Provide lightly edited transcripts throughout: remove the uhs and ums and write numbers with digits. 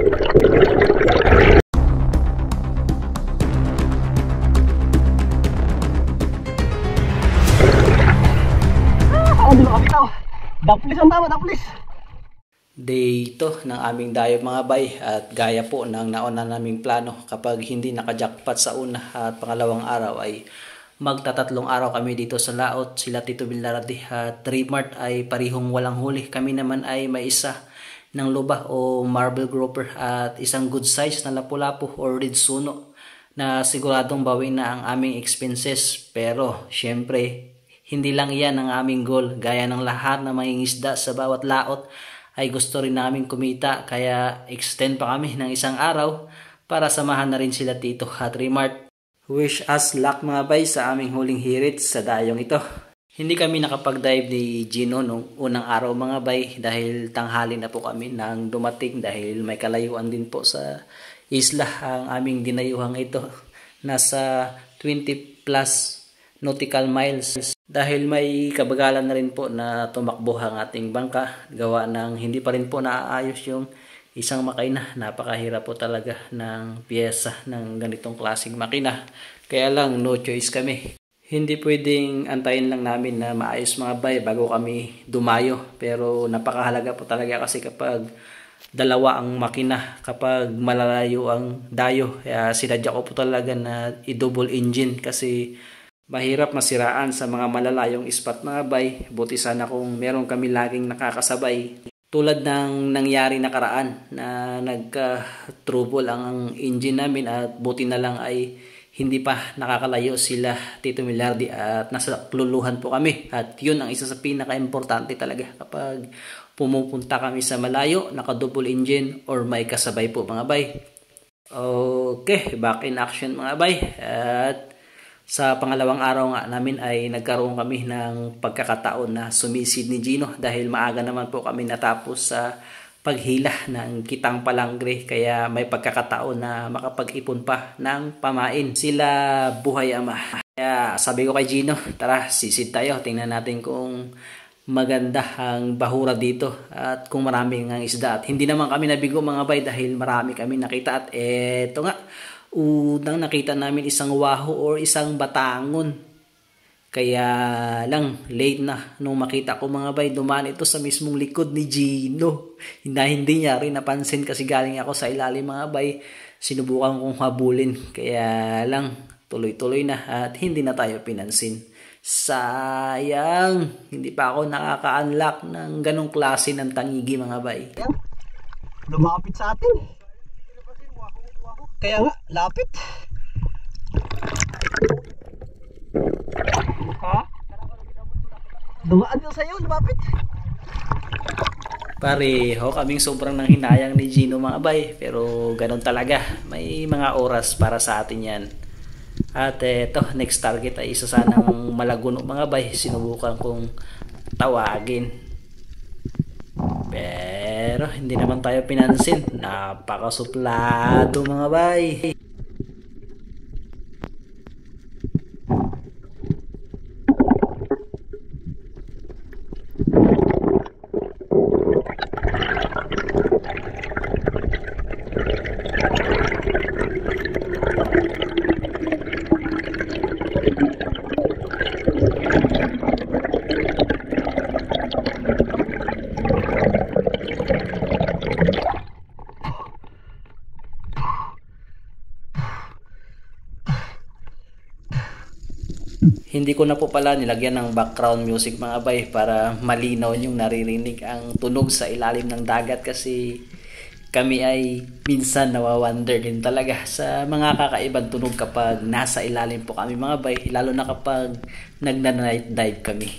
Hindi makapitaw. Daplis ang tama, daplis. Day ito ng aming dayo mga bay, at gaya po ng nauna naming plano, kapag hindi nakajackpot sa una at pangalawang araw ay magtatatlong araw kami dito sa laot. Sila Tito Villardi at Remart ay parihong walang huli. Kami naman ay may isa ng luba o marble grouper at isang good size na lapu-lapu o red suno na siguradong bawin na ang aming expenses. Pero syempre hindi lang iyan ang aming goal. Gaya ng lahat na mangingisda sa bawat laot ay gusto rin namin kumita, kaya extend pa kami ng isang araw para samahan na rin sila Tito at Remart. Wish us luck mga bay sa aming huling hirit sa dayong ito. Hindi kami nakapag-dive ni Gino nung unang araw mga bay dahil tanghali na po kami nang dumating, dahil may kalayuan din po sa isla ang aming dinayuhang ito. Nasa 20 plus nautical miles, dahil may kabagalan na rin po na tumakbo ang ating bangka gawa ng hindi pa rin po naaayos yung isang makina. Napakahirap po talaga ng piyesa ng ganitong klaseng makina, kaya lang no choice kami. Hindi pwedeng antayin lang namin na maayos mga bay bago kami dumayo, pero napakahalaga po talaga kasi kapag dalawa ang makina, kapag malalayo ang dayo. Kaya sinadya ko po talaga na i-double engine kasi mahirap masiraan sa mga malalayong spot mga bay. Buti sana kung meron kami laging nakakasabay. Tulad ng nangyari nakaraan na nagka-trouble ang engine namin, at buti na lang ay hindi pa nakakalayo sila Tito Villardi at nasa kluluhan po kami. At yun ang isa sa pinaka-importante talaga kapag pumupunta kami sa malayo, naka-double engine or may kasabay po mga bay. Okay, back in action mga bay. At sa pangalawang araw nga namin ay nagkaroon kami ng pagkakataon na sumisid ni Gino, dahil maaga naman po kami natapos sa paghila ng kitang palangre, kaya may pagkakataon na makapag-ipon pa ng pamain sila buhay ama. Kaya sabi ko kay Gino, tara sisid tayo, tingnan natin kung maganda ang bahura dito at kung marami ng isda. At hindi naman kami nabigo mga bay dahil marami kami nakita. At eto nga, unang nakita namin isang wahoo or isang batangon. Kaya lang late na nung makita ko mga bay, dumaan ito sa mismong likod ni Gino. Hindi niya rin napansin kasi galing ako sa ilalim mga bay. Sinubukan kong habulin, kaya lang tuloy-tuloy na at hindi na tayo pinansin. Sayang, hindi pa ako nakaka-unlock ng ganong klase ng tangigi mga bay. Lumapit sa atin. Kaya nga, lapit. Ha? Dumaan yun sa'yo, lumapit. Pareho kaming sobrang nang hinayang ni Gino mga bay, pero ganun talaga, may mga oras para sa atin yan. At eto, next target ay isa sanang malaguno mga bay. Sinubukan kong tawagin, pero hindi naman tayo pinansin. Napakasuplado mga bay. Hindi ko na po pala nilagyan ng background music mga bay para malinaw yung naririnig ang tunog sa ilalim ng dagat, kasi kami ay minsan nawawander din talaga sa mga kakaibang tunog kapag nasa ilalim po kami mga bay, lalo na kapag nagna-night dive kami.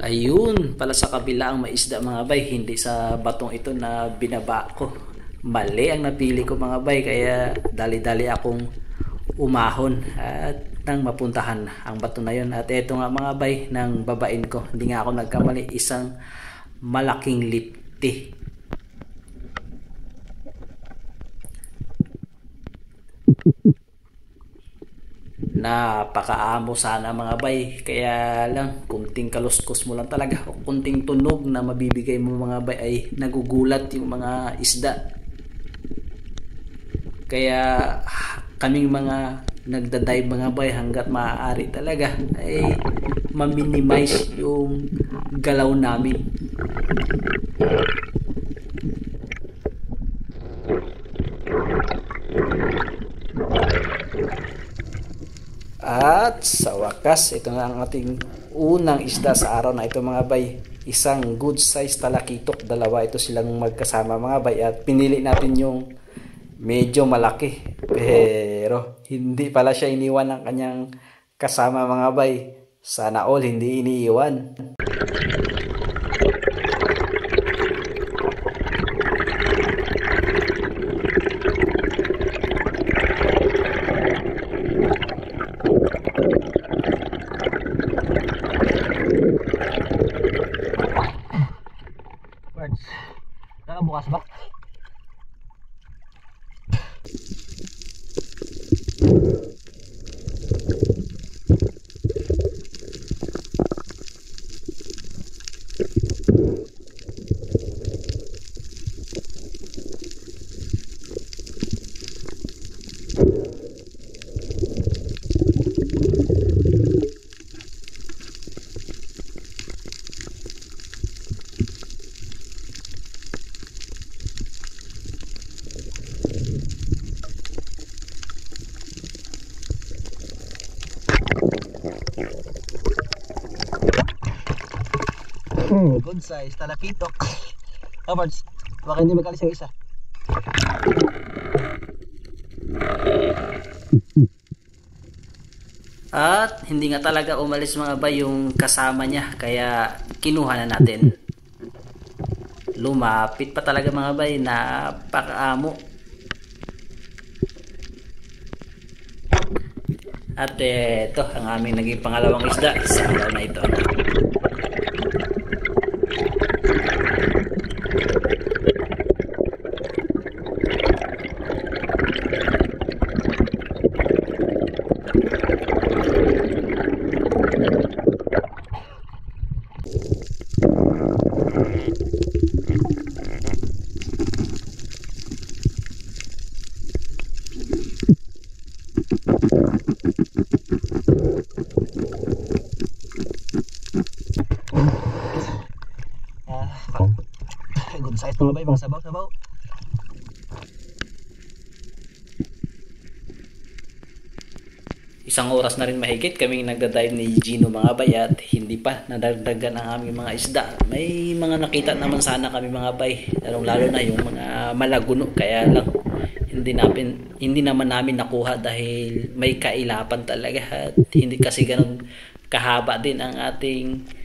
Ayun, pala sa kabila ang maisda mga bay, hindi sa batong ito na binaba ko. Mali ang napili ko mga bay, kaya dali-dali akong umahon at nang mapuntahan ang bato na yun. At eto nga mga bay, nang babain ko, hindi nga ako nagkamali, isang malaking lip Napakaamo sana mga bay, kaya lang kunting kaluskos mo lang talaga o kunting tunog na mabibigay mo mga bay ay nagugulat yung mga isda. Kaya kaming mga nagda-dive mga bay, hanggat maaari talaga ay ma-minimize yung galaw namin. At sa wakas, ito na ang ating unang isda sa araw na ito mga bay. Isang good size talakitok, dalawa ito silang magkasama mga bay, at pinili natin yung medyo malaki. Pero hindi pala siya iniwan ng kanyang kasama mga bay. Sana all hindi iniiwan. Nakabukas ba? Good size talakitok. Kapards, baka hindi magkalis yung isa. At hindi nga talaga umalis mga bay yung kasama niya, kaya kinuha na natin. Lumapit pa talaga mga bay, napakaamo. At ito ang aming naging pangalawang isda sa araw na ito. Good size mga bay, mga sabaw-sabaw. Isang oras na rin mahigit kaming nagda-dive ni Gino mga bay, at hindi pa nadagdagan ang aming mga isda. May mga nakita naman sana kami mga bay, lalo na yung mga malaguno, kaya lang hindi naman namin nakuha dahil may kailapan talaga, at hindi kasi ganun kahaba din ang ating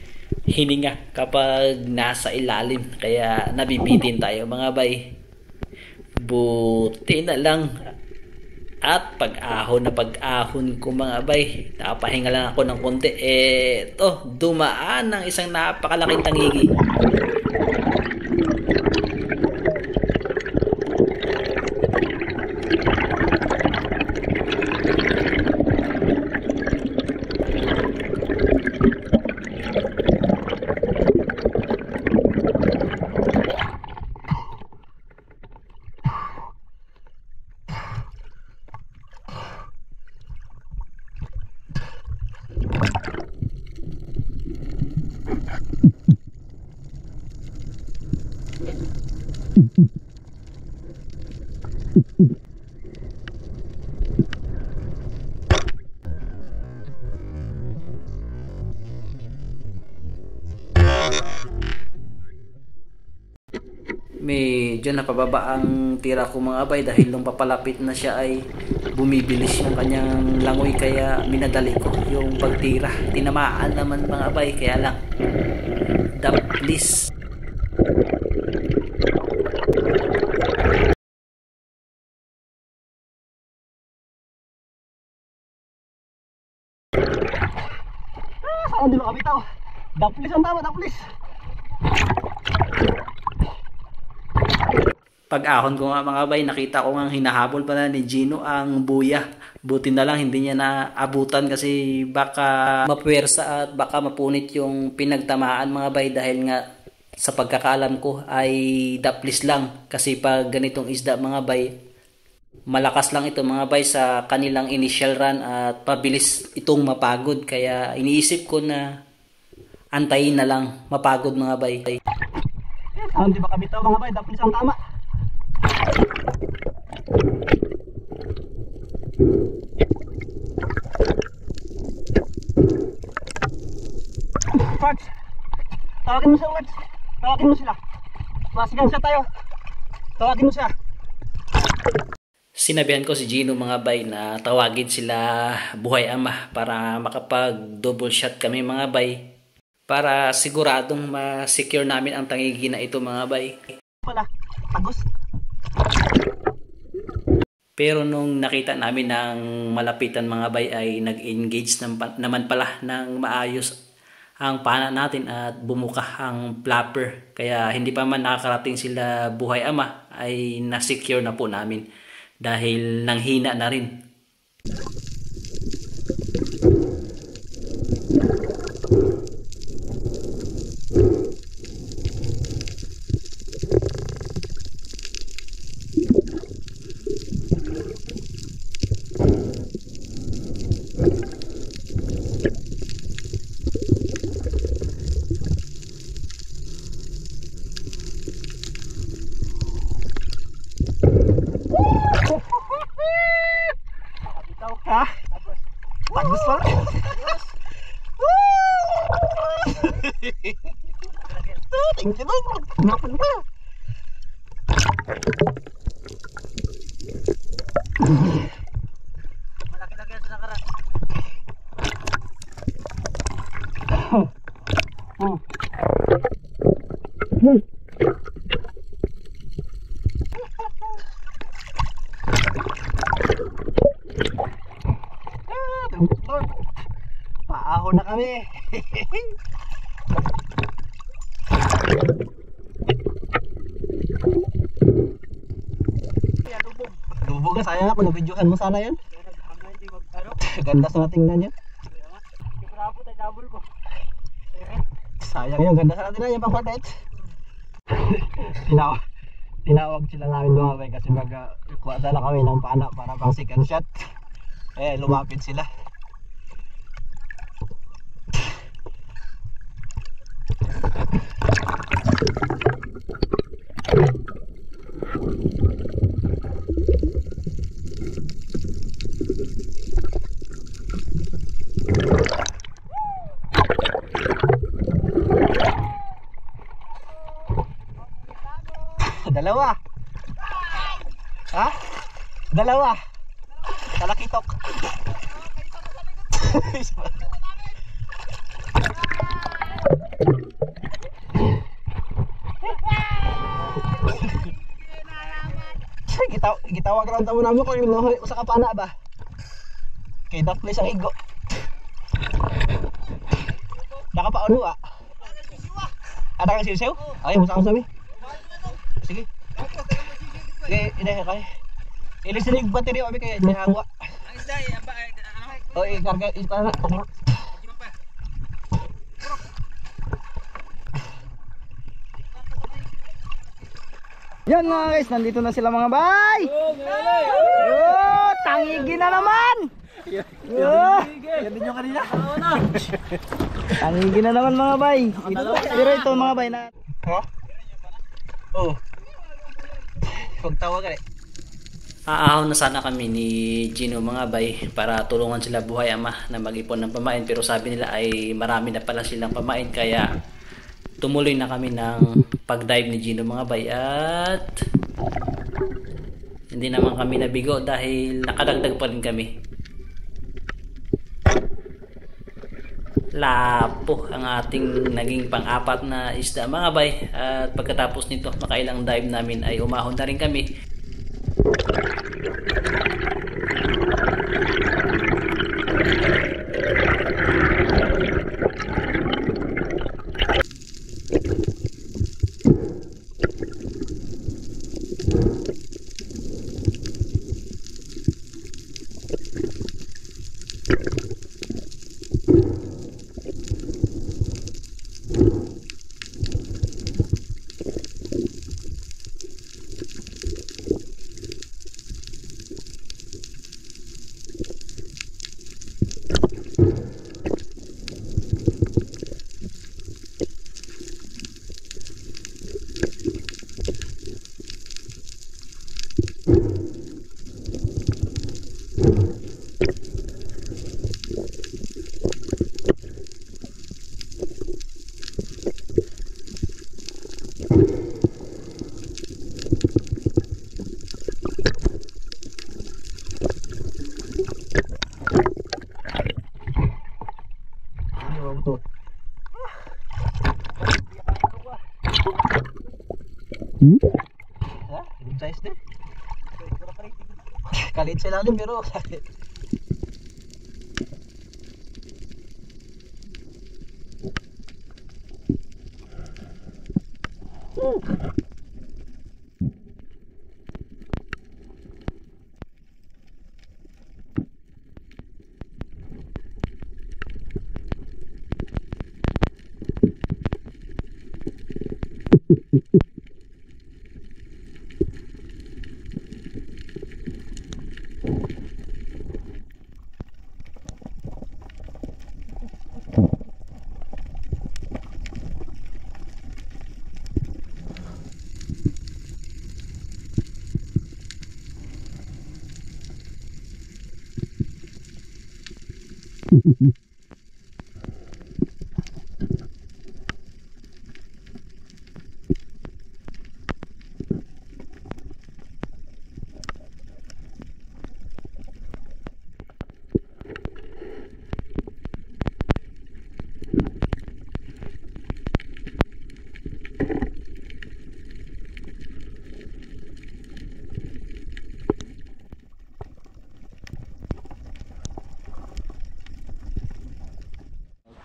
hininga kapag nasa ilalim, kaya nabibitin tayo mga bay. Buti na lang at pag-ahon ko mga bay, nakapahinga lang ako ng konti, dumaan ng isang napakalaking tangigi. Medyo napababa ang tira ko mga bay, dahil nung papalapit na siya ay bumibilis yung kanyang langoy, kaya minadali ko yung pagtira. Tinamaan naman mga bay, kaya lang daplis. Saan din ako bitaw? Daplis ang tama, daplis. Pag-ahon ko nga mga bay, nakita ko nga hinahabol pala ni Gino ang buya. Buti na lang hindi niya naabutan kasi baka mapuwersa at baka mapunit yung pinagtamaan mga bay, dahil nga sa pagkakaalam ko ay daplis lang. Kasi pag ganitong isda mga bay, malakas lang ito mga bay sa kanilang initial run at pabilis itong mapagod. Kaya iniisip ko na antayin na lang mapagod mga bay. Hindi ba kabitaw mga bay, daplis ang tama. Parts, tawagin mo siya ulit. Tawagin mo sila. Masigang siya tayo. Tawagin mo siya. Sinabihan ko si Gino mga bay na tawagin sila Buhay Ama para makapag double shot kami mga bay, para siguradong ma-secure namin ang tangigi na ito mga bay. Wala, agos. Pero nung nakita namin ng malapitan mga bay ay nag-engage naman pala ng maayos ang pana natin at bumuka ang flapper. Kaya hindi pa man nakakarating sila Buhay Ama ay na-secure na po namin dahil nanghina na rin. Ha? Bagus banget. Tinggi banget. Kenapa lupa? Laki-laki sa karat. Paahon na kami. Lubog na, sayang nga kung nabidyohan mo sana yan. Ganda sana tingnan yan. Sayang yung ganda sana tingnan yung pang-quartet. Tinawag sila namin mga bay kasi magkuha sana kami ng pana para pang second shot. Eh, lumapit sila. Dalawa. Ha? Dalawa. Talakitok. Gitawag lang tamo namo ko yung usa ka pana ba. Kay daplis ang igo. Nakapauno ah. Ada kang sisew? Ay, musa ka sami. Sige. Sige, kay. Ilis ning battery abi kay hangwa. Ang isda oh, ikarga para. Yan mga guys, nandito na sila mga bay. Oh, tangigi na naman. Yan din yung kanina. Tangigi na naman mga bay. Pero ito mga bay na. Ha? Oh. Pagtawa ka eh. Aahon na sana kami ni Gino mga bay para tulungan sila Buhay Ama na mag-ipon ng pamain, pero sabi nila ay marami na pala silang pamain, kaya tumuloy na kami ng pag-dive ni Gino mga bay at hindi naman kami nabigo dahil nakadagdag pa rin kami. Lapo ang ating naging pang-apat na isda mga bay, at pagkatapos nito makailang dive namin ay umahon na rin kami. Ha? Good size din. Kalit sa ilalim pero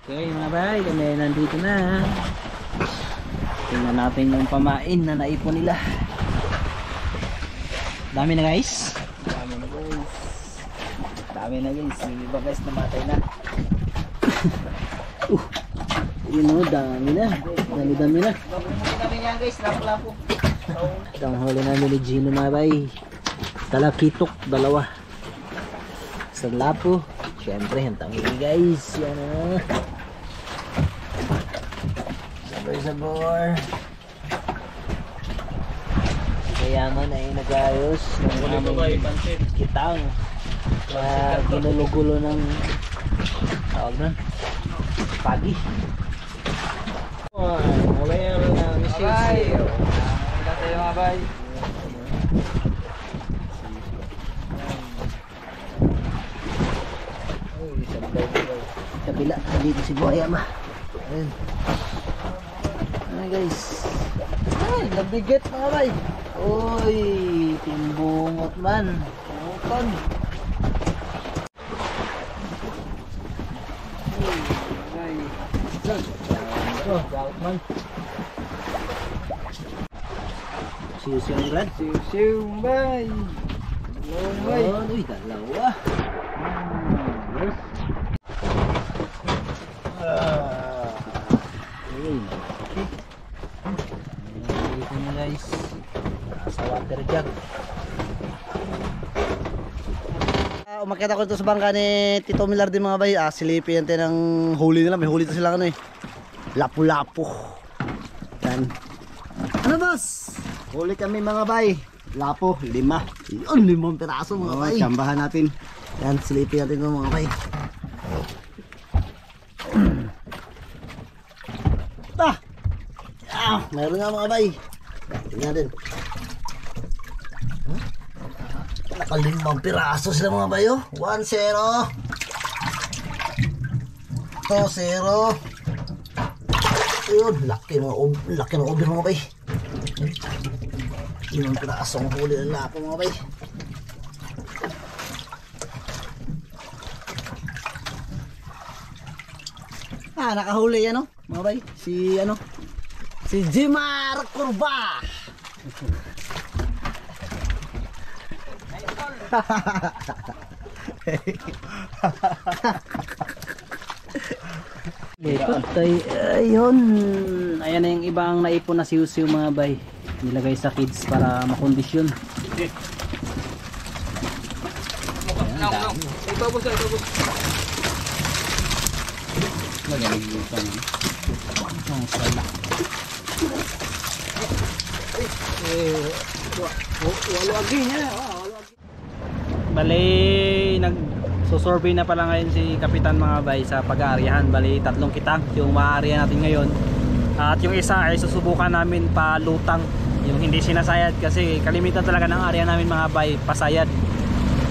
Okay mga bay, kami nandito na. Tingnan natin yung pamain na naipon nila. Dami na guys. Dami na guys. Dami na guys. Yung iba guys namatay na. Yun o, dami na. Dami na. Babumuli kami yan guys. Lapo-lapo. Itong huli namin ni Gino mga bay. Talakitok, dalawa. Sa lapo. Siyempre, hantang huli guys. Yan o. Sabor. Kayaman ay nag-ayos ng aming kitang na ginulo-gulo ng tawag na pagi. Aware ng sisiyo. Wala tayo mga bay. Kabila, dito si Buhaya ma. Ayun. Ay guys. Ay, nabigat mga bay. Uy, timbungot man. Utod. Gaut man. Siyo-siyo ang grad. Siw-siw bay. Dalawang bay. Uy, dalawa. Yes. Ayun. Dito na guys. Nasa water jug. Umakyat ako dito sa bangka ni Tito Milar din mga bay. Silipin natin ng huli nila. May huli ito sila ano eh. Lapu-lapu. Yan. Ano boss? Huli kami mga bay. Lapo, 5. Yun, 5 piraso mga bay. Tsambahan natin. Yan, silipin natin ito mga bay. Meron nga mga bay. Tingnan natin. Naka-5 piraso sila mga bay oh. 1-0. 2-0. Ayun, laki ng over mga bay. 5 piraso ang huli ng lapo mga bay. Nakahuli yan oh mga bay. Si Jimar Curva. Ayun. Ayan na yung ibang naipon na siw-siw mga bay. Nilagay sa kids para makondisyon. Bali nagsusurvey na pala ngayon si Kapitan mga bay sa pag-aaryahan. Bali 3 kitang yung maaarya natin ngayon. At yung isa ay susubukan namin pa lutang. Yung hindi sinasayad kasi kalimitan talaga ng area namin mga bay pasayad.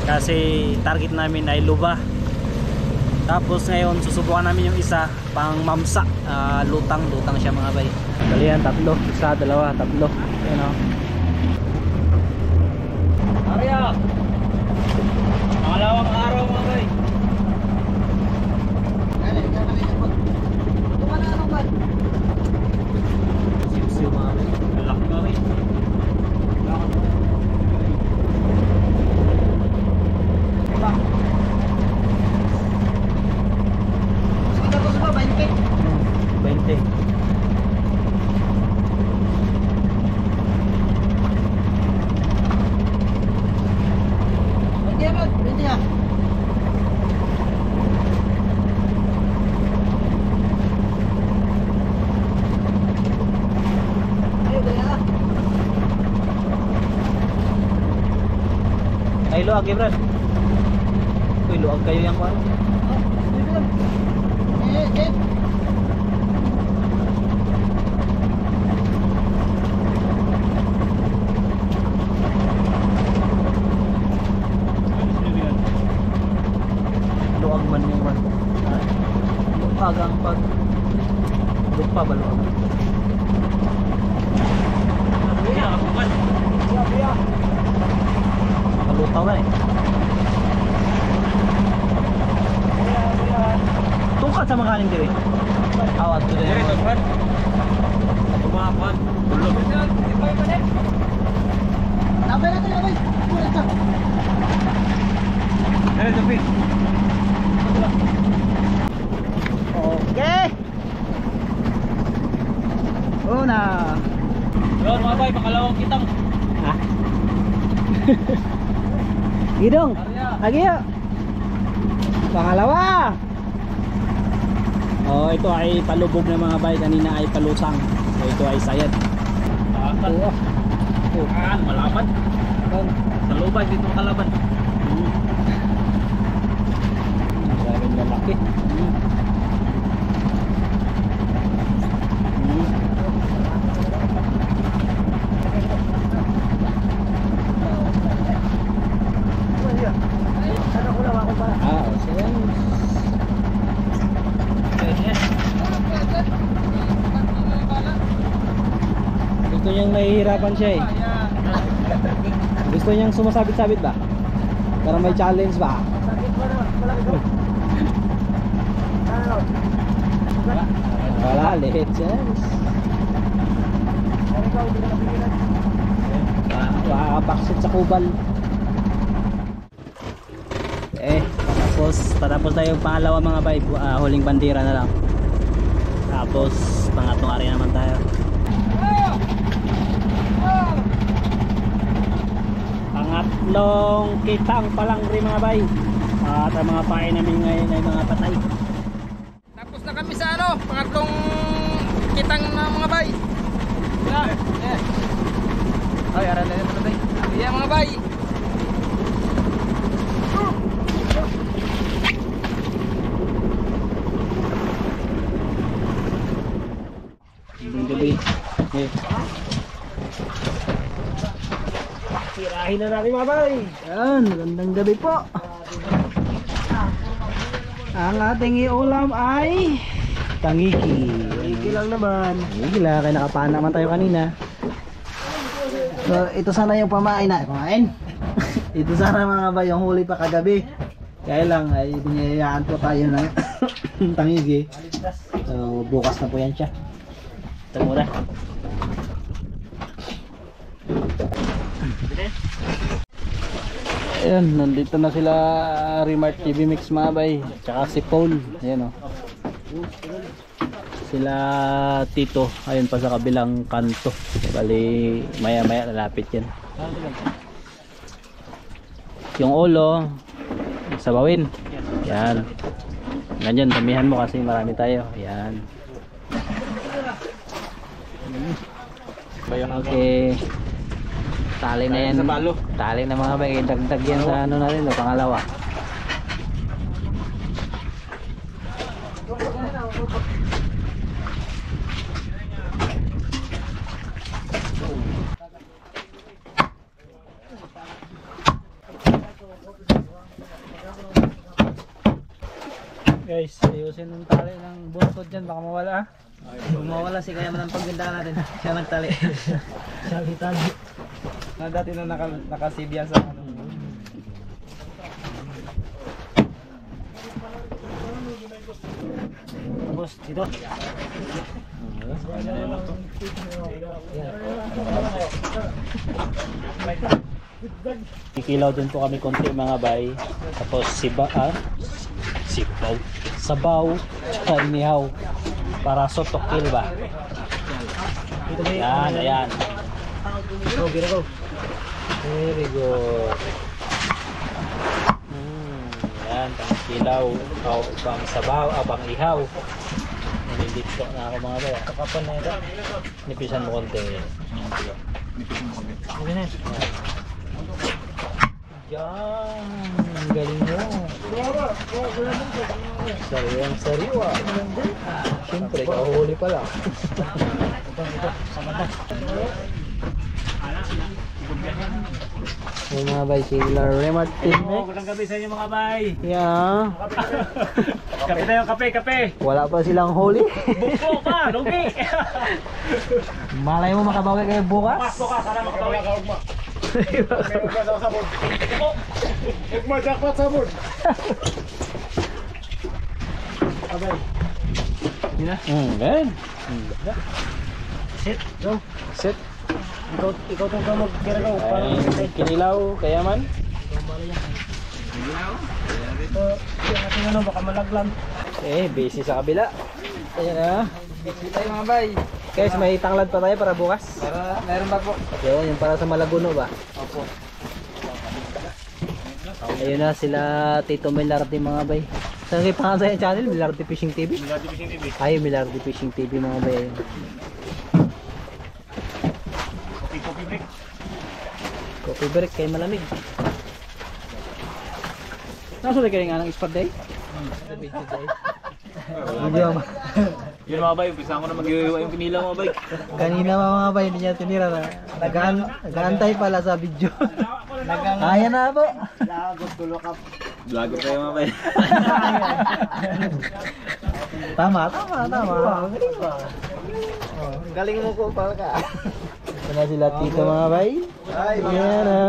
Kasi target namin ay luba. Tapos ngayon susubukan namin yung isa pang mamsa. Lutang siya mga bay. Bali yan 3, 1, 2, 3. Yan o. Arya! Pangalawang araw mga bay. Siw-siw mga bay. Malaki mga bay. Tapos ba, 20? 20. Hindi ba? 20 ha? Ayaw, gaya ka. Ay, luag eh, Brad. Uy, luag kayo yung kwan. Luag man yung kwan. Luag ang pag... Lupa ba luag? Malutaw na eh. Tungkat sa mga kanin diri. Awat to din. Tumapan. Tulog. Labay natin, labay. Kulit ka. Tapi. Okay. Una. Yun mga bay, pangalawang kitang. Ha? Gidong. Lagi ya. Pangalawa. Oh, ito ay palubog na mga bay, kanina ay palutang. So ito ay sayad. Oo. Malaban. Sa lubay dito kalaban. Maraming lalaki. Gusto niyang nahihirapan siya eh. Gusto niyang sumasabit-sabit ba? Para may challenge ba? Wala, lihit siya. Makakapaksit sa kubal. Tapos tayo yung pangalawa mga bay. Huling bandera na lang. Tapos pangatlong area naman tayo. Pangatlong kitang palang rin mga bay. At ang mga pain namin ngayon ay mga patay. Tapos na kami sa ano, pangatlong kitang na mga bay. Ay, aral na yun, labay. Yeah, mga bay. Magandang gabi. Tirahin na natin mga bay. Yan, magandang gabi po. Ang ating iulam ay tangiki. Tangiki lang naman. Tangiki lang, kaya nakapaan naman tayo kanina. So, ito sana yung pamain na. Pamain? Ito sana mga bay, yung huli pa kagabi. Kaya lang ay biniyayaan po tayo ng tangigi. So, bukas na po yan siya. Ito muna. Ayan, nandito na sila Remart TV Mix mga bay. Tsaka si Paul. Ayan o. Sila Tito. Ayun pa sa kabilang kanto. Bali maya maya lalapit yan. Yung ulo sabawin. Yan. Ganyan, damihan mo kasi marami tayo. Yan. Okay. Tali na yan. Tali na mga bay. Dagdag yan sa ano na rin. Pangalawa. Guys, ayusin ng tali ng buntod dyan. Baka mawala. Kung mawala si kaya man ang paggandahan natin. Siya nagtali. Tali. Na dati na nakasibya sa ano. Tapos dito. Kikilaw din po kami konti mga bay. Tapos sibaw, sabaw, tsaka inihaw. Para sotokil ba? Yan, ayan. Go, go. Very good. Yan, pang kilaw, pang sabaw, pang ihaw. Nalilito na ako mga bay. Kapan na ito. Nipisan mo konti. Yan, ang galing mo. Sariwang sariwa. Siyempre, kahuhuli pa lang. Yung mga bay, sila Remartin. Magandang gabi sa inyo mga bay. Yeah. Kape tayo, kape. Wala pa silang huli. Bukso ka, lugi. Malay mo makabawi kayo bukas. Pasto ka, sana makabawi ka. Magmajakpat sabon. Ganun. Sit, go. Sit. Ikaw tong kamag kira-gaw. Ay, kinilaw, kaya man. Ito, yung ating ano, baka malaglan. Busy sa kabila. Ayan na. Busy tayo mga bay. Guys, may tanglad pa tayo para bukas. Meron ba po? Yun, yung para sa Malaguno ba? Opo. Ayun na sila Tito Milardi mga bay. Saan kayo pangalan sa channel? Milardi Fishing TV? Milardi Fishing TV. Ay, Milardi Fishing TV mga bay. Ayun. Coffee break. Coffee break kay malamig. Nasulit kayo nga ng spot day? Video mo. Yun mga bay, umpisa ko na mag-iwa yung kinilaw mga bay. Kanina mga bay, hindi niya tinira na. Nag-aantay pala sa video. Kaya na po. Vlogger kayo mga bay. Tama. Galing mo ko pala ka. Ito na sila Tito mga bay. Yan na.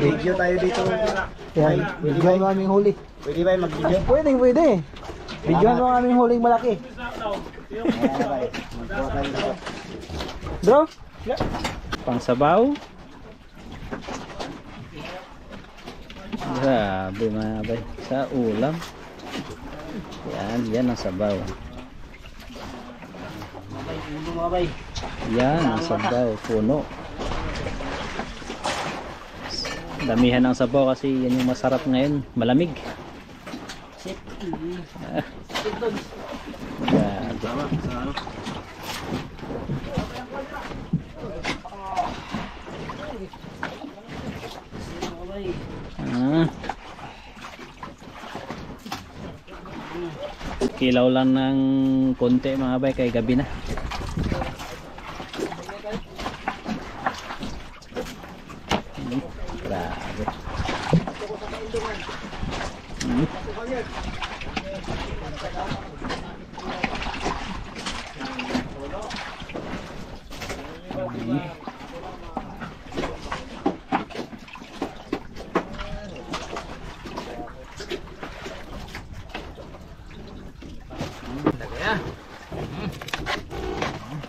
Video tayo dito. Yan, videoan mo aming huli. Pwede ba mag-video? Pwede. Videoan mo aming huling malaki. Bro? Pang sabaw? Grabe mga bay. Sa ulam. Yan ang sabaw. Yan ang sabaw. Puno. Damihan ng sabaw kasi yan yung masarap ngayon. Malamig. Kilaw lang ng konti mga bay kay gabi na. Grabe.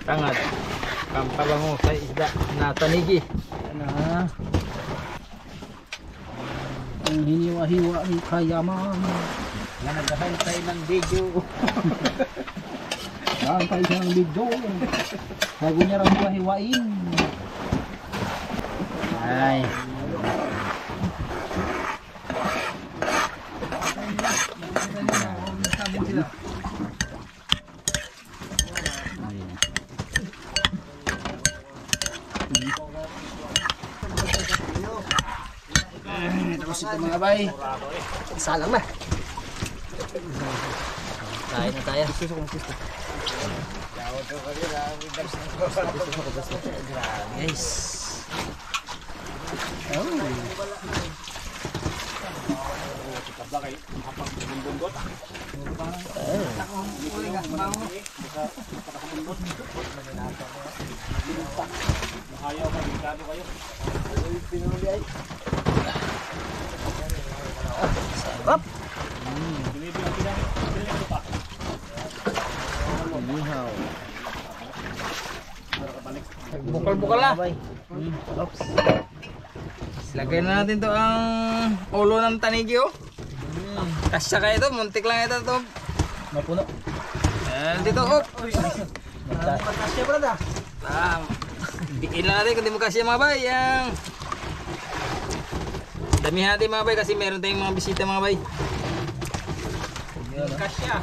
Tangad. Kampalango sa isda na tanigi. Ano? Ang hiniwa-hiwa ni Kayaman. Yan naghahantay ng video. Hantay siya ng video. Bago niya rin hiwa-hiwain. Ay. Tapos ito mga bay. Salang na. Kain na tayo. Guys. Sarap. Bukal-bukal na. Oops. Lagay na natin to ang ulo ng tanigi oh. Kasya kaya ito, muntik lang ito to. Mapuno. Ayan dito oh. Magkasya pala da. Bikin lang natin kung di mo kasya mga bay. Yang damihan natin mga bay kasi meron tayong mga bisita mga bay. Kasya.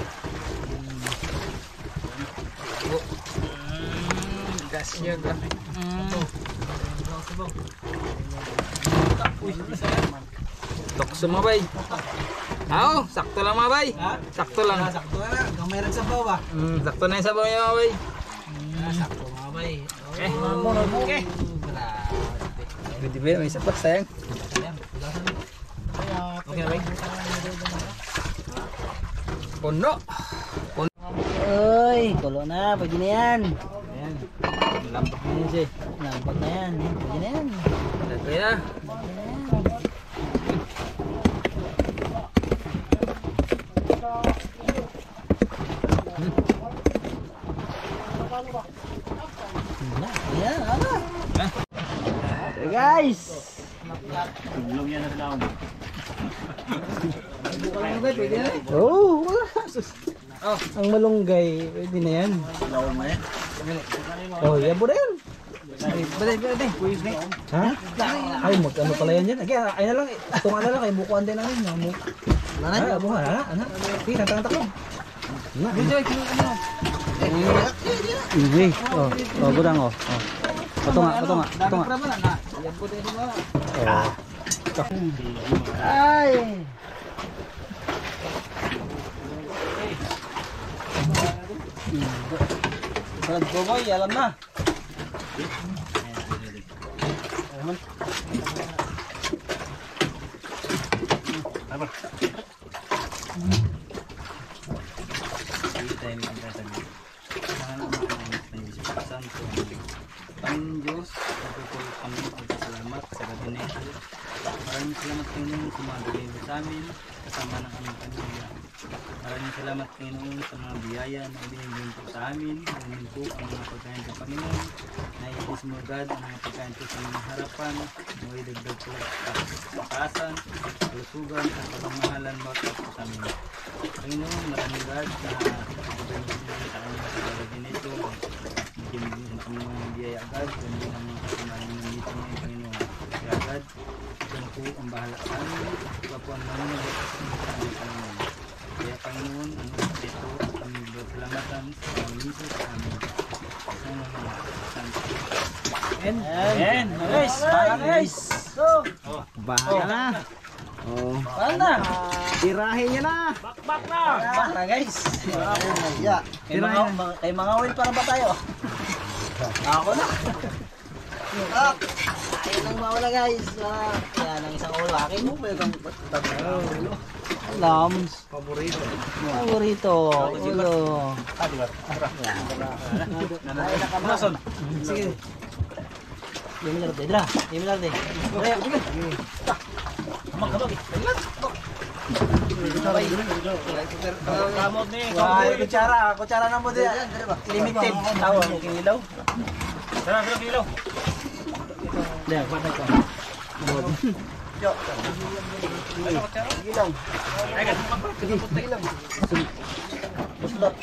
Kasya ka. Tokso mga bay. Sakto lang mga bay. Sakto lang. Sakto na. Gamay rin sa bawah. Sakto na yung sabaw niya mga bay. Sakto mga bay. Okay. Okay. Pwede ba? May sapat sayang. Okay, bay. Puno. Uy, kulo na. Pwede na yan. Ayan. Lambak na yun siya. Lampat na yan. Pwede na yan. Lagay na. Ayan, ano? So guys. Oh, wala. Oh. Ang malunggay, pwede na yan. Oh, yabo na yan. Bade. Ha? Ay, ano pala yan dyan? Ay na lang, tunga na lang, kay bukuan din namin. Ay, buka, anak. Sige, kanta ko. Hindi. Oh, gudang oh. Patunga. Ay. Salad ko boy, alam na. Panginoon Diyos, nagpupulot kami at salamat sa gabi na ito. Maraming salamat Panginoon sa mga gawin sa amin, kasama ng aming pamilya. Maraming salamat Panginoon sa mga biyaya na ibinigay po sa amin. Maraming po ang mga pagkain sa Panginoon. Naiinis mo God ang mga pagkain po sa mga harapan. Mga idagdag po pakasan, kalusugan at pagmamahalan mo po sa amin. Panginoon, maraming God na ibinigay sa amin sa gabi na ito. Bigyan mo mga biyaya agad, kundi ang mga kasamahan nandito ngayon Panginoon. Kaya agad, ito na po ang bahala sa amin. Ito po ang nangyayari sa aming Panginoon. Kaya Panginoon, ang ito ang salamatan sa mga Jesus sa amin. Sa mga santo. Ayan. Guys, bahala guys. Bahala na. Oh. Bahala na. Tirahin niya na. Bakbak na guys. Kay mga oil para ba tayo? Ako na. Ayun lang mawala guys. Yan ang isang ulo. Akin mo. Lams. Paborito. Ulo. Nakamason. Sige. Yemilar de. Kamot ni. Kutsara na mo din. Limited. Tawag mo kinilaw. Sana kinilaw. Dek, patay ka. Yo. Gilaw. Ay ka gilaw. Busdot.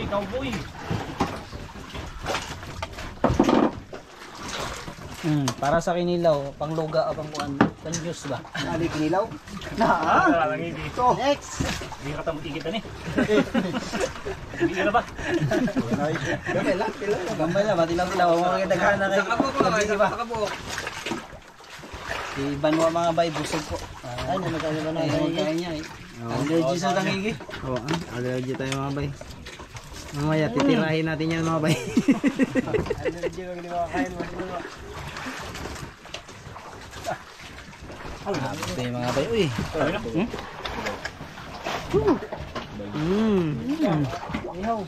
Cowboy. Para sa kinilaw, pangluga o pang-juice ba? Nali kinilaw? Dito. Next. Hindi ka tamuti kita ni. Hindi ka na ba? Gambay na, mati lang sila. Huwag mga kitaghan na kayo. Sakabuok. Si Banwa mga bay, busog po. Ay, namagkano ba na niya eh. Allergy sa tangigi. Oo, allergy tayo mga bay. Mamaya, titirahin natin yan mga bay. Allergy kung hindi makakain mo. Ito yung mga bay. Uy. Ihaw.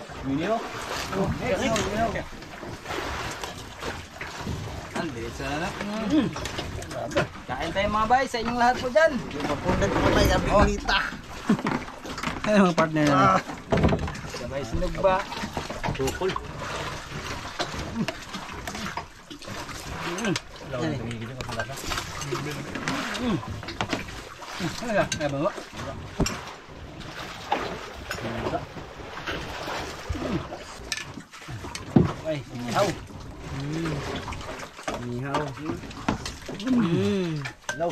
Isa na lang. Kain tayo mga bay sa inyong lahat po dyan. Papundan ko tayo ang biglita. Ano mga partner na? Sabay sinog ba? Tukol. Ano ka? Kaya ba mo? Ay, nihaw. Nihaw. Hello.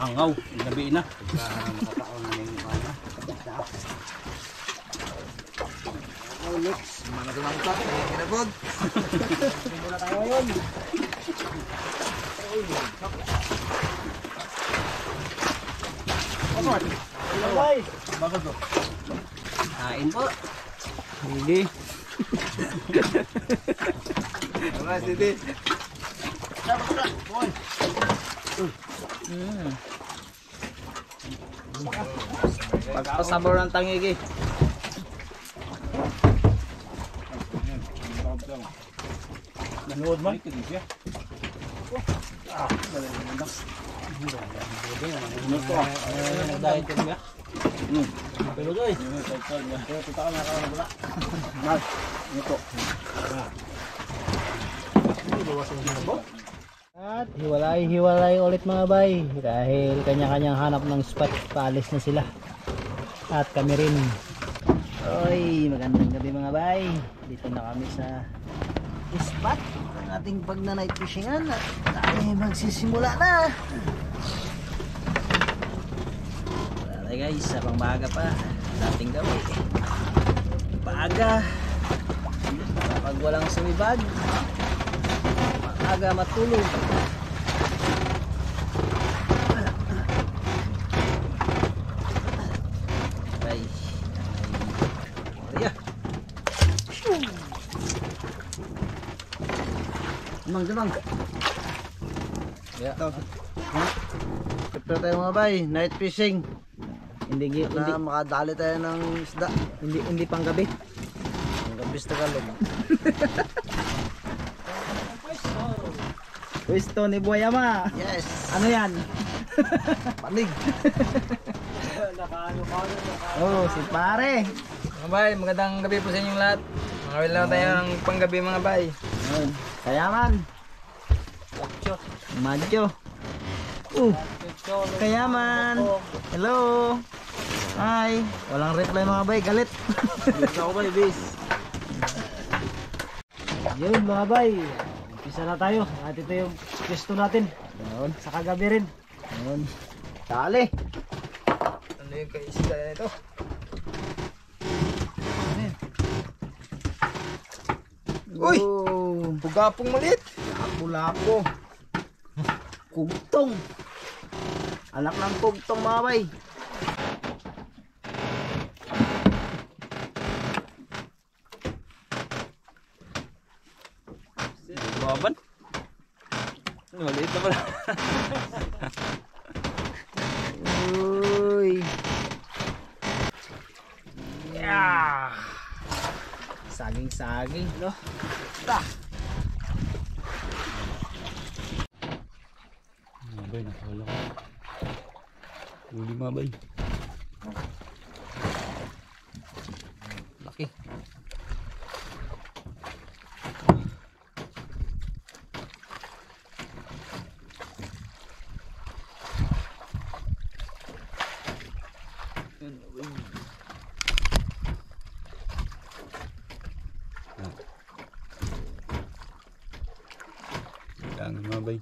Angaw. Gabi na. Makataon na yung mga. Mga tumangkak. Kinabod. Muna tayo ngayon. Bye. Bakit to? Kain po. Hindi. Wala, sige. Pagpasabor ng tangigi. Nanood man? Nag-diet ka ba? Pero doy. Pero tuta ka na ka wala. At hiwalay ulit mga bay dahil kanya-kanyang hanap ng spot, paalis na sila at kami rin. Oy, magandang gabi mga bay, dito na kami sa spot ng ating pagna-night fishingan at tayo magsisimula na. Wala guys, habang maaga pa dating gabi, paaga kapag walang sumibag, aga matulog. Ay. Ay. Demang. Ya. Prepare tayo mga bay, night fishing. Hindi makadali tayo ng isda. Hindi pang gabi. Pang gabi sa Tagalog. Pwesto ni Buayama. Yes. Ano yan? Panig. Oh, si pare. Mga bay, magandang gabi po sa inyong lahat. Makawil lang tayo ng panggabi mga bay. Kayaman. Madyo. Kayaman. Hello. Hi. Walang reply mga bay, galit. Dito ako ba, bis? Yun mga bay. Umpisa na tayo. At ito yung pwesto natin. Yun. Sa kagabi rin. Yun. Dali. Ano yung kaisda na ito? Uy! Oh, Pugapong maliit. lapo-lapo. Kugtong. Anak ng kugtong mga bay. Baban? Maliit na pala. Uy. Yeah. Saging-saging, no? Mabay, nakawala ko. Huli mabay. Laki. Kailangan mabay.